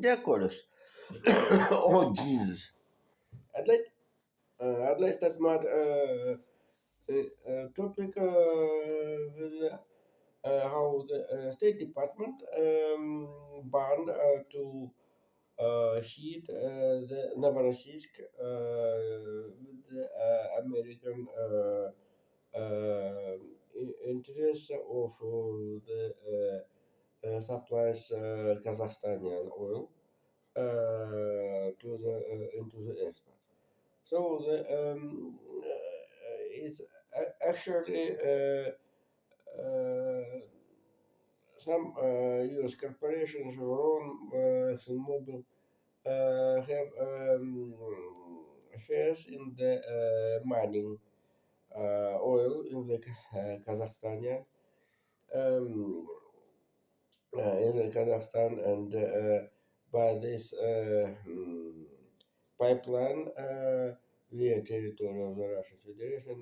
Dear colleagues, oh Jesus, I'd like I'd like to start my topic with how the State Department banned to heat the Novorossiysk with the American interests of the supplies Kazakhstanian oil to the into the export. So it's actually some U.S. corporations, Chevron, ExxonMobil, have shares in the mining oil in the Kazakhstanian um, in Kazakhstan, and by this pipeline via territory of the Russian Federation,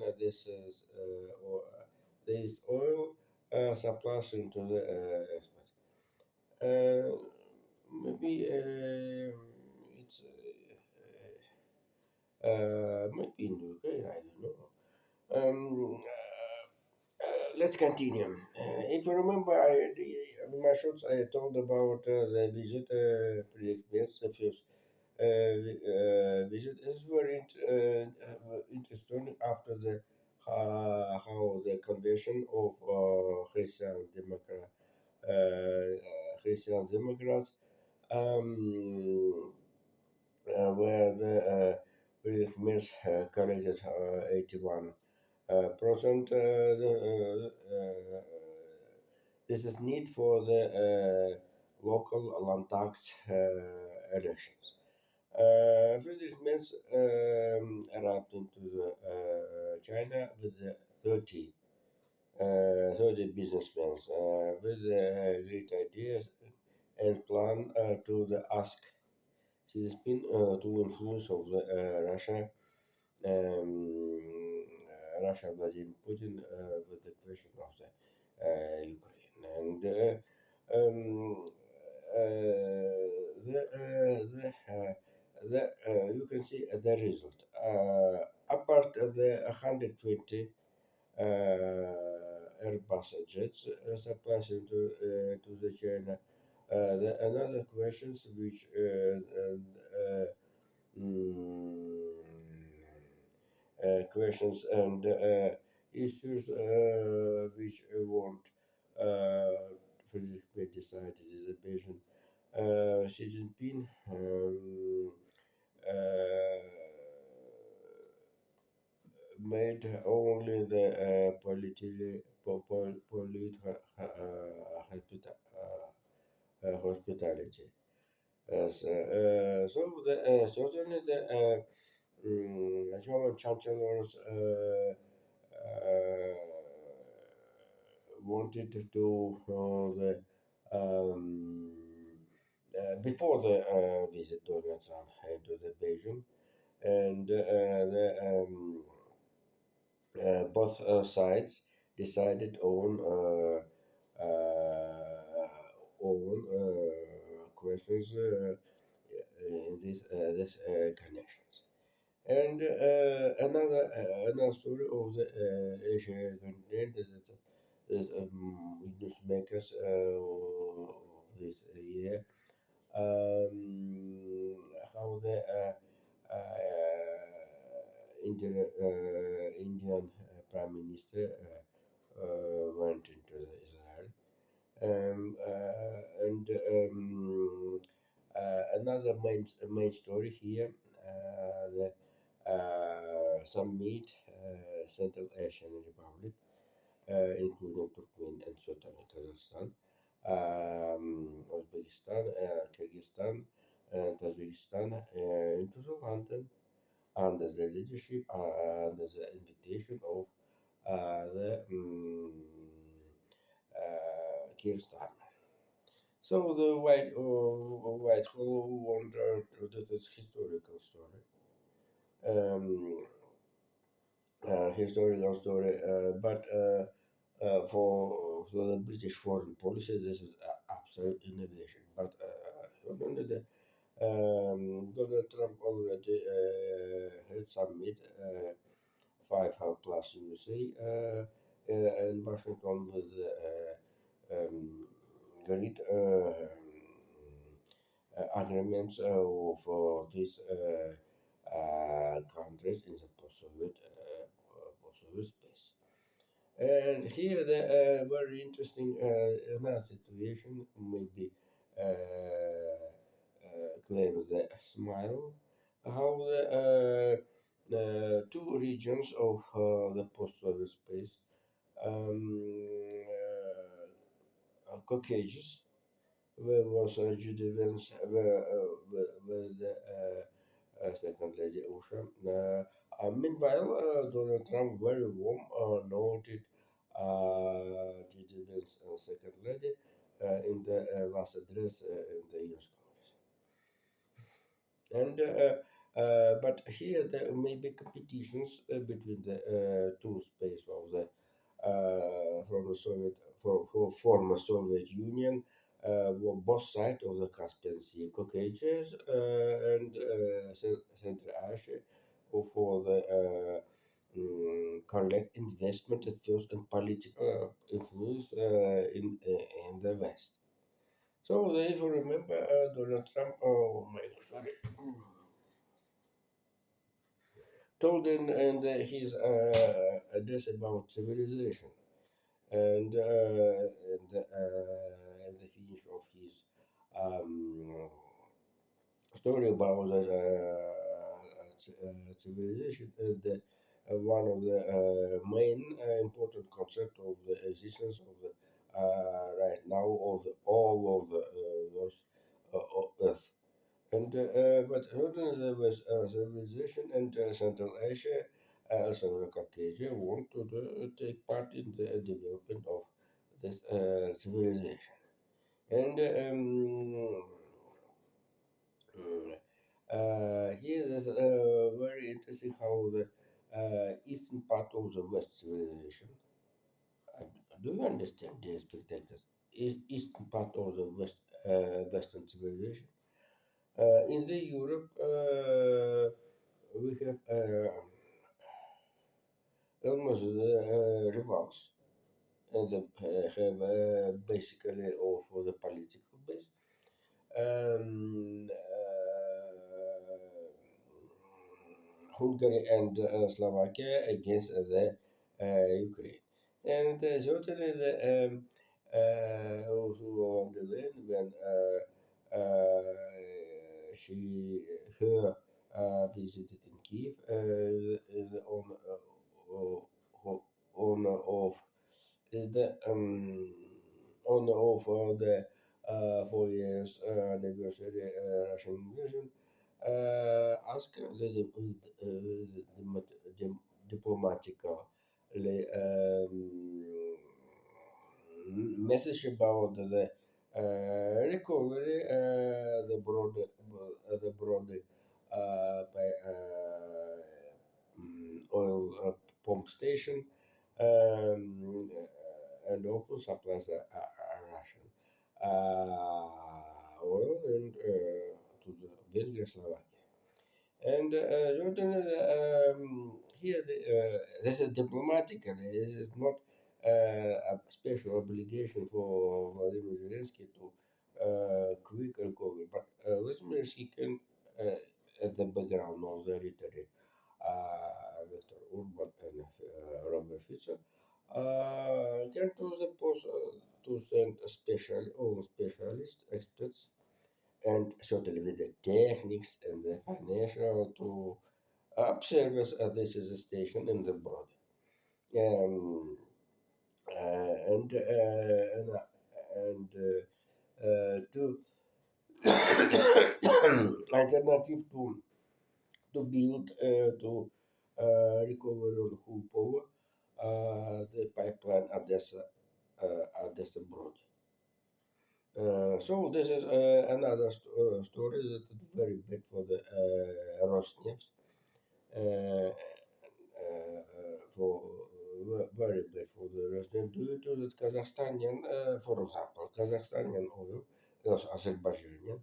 this oil supplies into the export. Maybe it's might be in Ukraine, I don't know. Let's continue. If you remember, in my shorts I told about the visit predicaments, the first visit is very interesting after the how the convention of Christian Democrats um, where the predicaments collected 81 percent. This is need for the local land tax elections. Friedrich Merz arrived into China with 30 businessmen with great ideas and plan to ask Xi Jinping to influence of the Russia Vladimir Putin with the question of the Ukraine. And you can see the result. Apart of the 120 Airbus jets supplies to the China. Another questions which mm, questions and issues which want Frederick May decided is a vision. Xi Jinping made only the hospitality. So certainly the German chancellors wanted to do the before the visit Donald Trump into the Beijing, and both sides decided on questions in this connections. And another story of the Asia continent is newsmakers of this year how the Indian Prime Minister went into Israel. And another main story here, the summit Central Asian Republic, including Turkmen and certainly Kazakhstan, Uzbekistan, Kyrgyzstan, and Tajikistan into the London under the leadership, under the invitation of the Keir Starmer. So the Whitehall wondered this historical story. Um, Historical story, but for the British foreign policy, this is absolute innovation. But Donald Trump already had summit 5 plus USA in Washington with great agreements for these countries in the post-Soviet space. And here the very interesting another situation maybe claim the smile how the two regions of the post-Soviet space Caucasus where was Judivans where the second lady Usha. Meanwhile, Donald Trump very warm noted Judivans second lady in the last address in the US Congress. But here there may be competitions between the two space of the from the Soviet for former Soviet Union were both sides of the Caspian Sea, Caucasus and Central Asia, for the collect investment at first and political influence in the West. So if you remember Donald Trump, oh my sorry, told in his address about civilization and the finish of his um, story about the civilization, one of the main important concept of the existence of the right now of the all of the those Earth. And but Jordan there was civilization and Central Asia, also the Caucasia, want to take part in the development of this civilization. And here is very interesting how the eastern part of the West civilization. Uh, do you understand the spectators? Eastern part of the Western civilization. In the Europe, we have almost the rivals, and have basically all for the political base. Hungary and Slovakia against the Ukraine. And certainly the also on the land when she her visited in Kiev on of the honor of the 4 years anniversary Russian invasion, asked the diplomatically message about the recovery, the broad by oil pump station, and also supplies Russian oil and to the Belgian Slovakia. And Jordan, here this is diplomatic, and this is not a special obligation for Vladimir Zelensky to quick recovery, but Vladimir Zelensky can, at the background of the military, Viktor Orban and Robert Fico, can to the post to send a special or specialist experts and certainly with the techniques and the financial to observe this is a station in the body. Um, and to alternative to build to recover the whole power the pipeline Odessa Broad. So this is another story that is very bad for the Rosneft, for very bad for the Rosneft due to that Kazakhstanian, for example, Kazakhstanian oil, also Azerbaijani.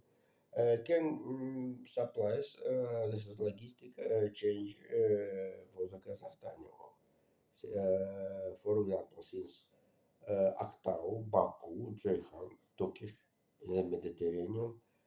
Can supplies, this is logistic, change for the Kazakhstan? For example, since Aktau, Baku, Ceyhan, Turkish in the Mediterranean,